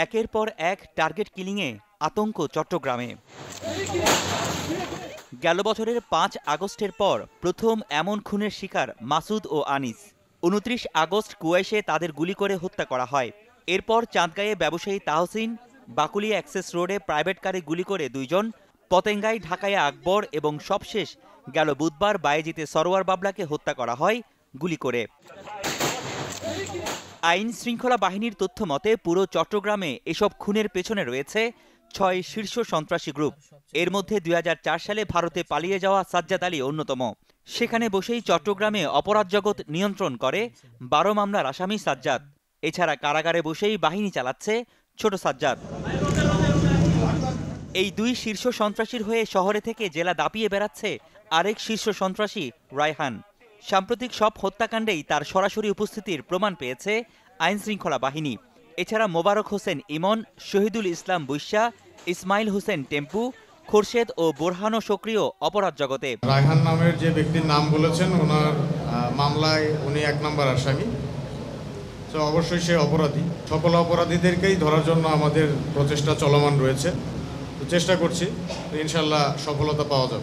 একের পর এক টার্গেট কিলিংয়ে আতঙ্ক চট্টগ্রামে। গেল বছরের ৫ আগস্টের পর প্রথম এমন খুনের শিকার মাসুদ ও আনিস। ২৯ আগস্ট কুয়াইশে তাদের গুলি করে হত্যা করা হয়। এরপর চাঁদগাঁয়ে ব্যবসায়ী তাহসিন, বাকুলিয়া অ্যাক্সেস রোডে প্রাইভেট কারে গুলি করে ২ জন, পতেঙ্গায় ঢাকায় আকবর এবং সবশেষ গেল বুধবার বায়েজিতে সরোয়ার বাবলাকে হত্যা করা হয় গুলি করে। আইন শৃঙ্খলা বাহিনীর তথ্য মতে পুরো চট্টগ্রামে এসব খুনের পেছনে রয়েছে ৬ শীর্ষ সন্ত্রাসী গ্রুপ। এর মধ্যে ২০০৪ সালে ভারতে পালিয়ে যাওয়া সাজ্জাদ আলী অন্যতম। সেখানে বসেই চট্টগ্রামে অপরাধ জগৎ নিয়ন্ত্রণ করে ১২ মামলার আসামি সাজ্জাদ। এছাড়া কারাগারে বসেই বাহিনী চালাচ্ছে ছোট সাজ্জাদ। এই ২ শীর্ষ সন্ত্রাসীর হয়ে শহরে থেকে জেলা দাপিয়ে বেড়াচ্ছে আরেক শীর্ষ সন্ত্রাসী রায়হান। সাম্প্রতিক সব হত্যাকাণ্ডেই তার সরাসরি উপস্থিতির প্রমাণ পেয়েছে আইনশৃঙ্খলা বাহিনী। এছাড়া মোবারক হোসেন ইমন, শহীদুল ইসলাম বুইশা, ইসমাইল হোসেন টেম্পু, খোরশেদ ও বোরহানও সক্রিয় অপরাধ জগতে। রায়হান নামের যে ব্যক্তির নাম বলেছেন, ওনার মামলায় উনি ১ নম্বর আসামি। তো অবশ্যই সে অপরাধী। সকল অপরাধীদেরকেই ধরার জন্য আমাদের প্রচেষ্টা চলমান রয়েছে। চেষ্টা করছি, ইনশাল্লাহ সফলতা পাওয়া যাবে।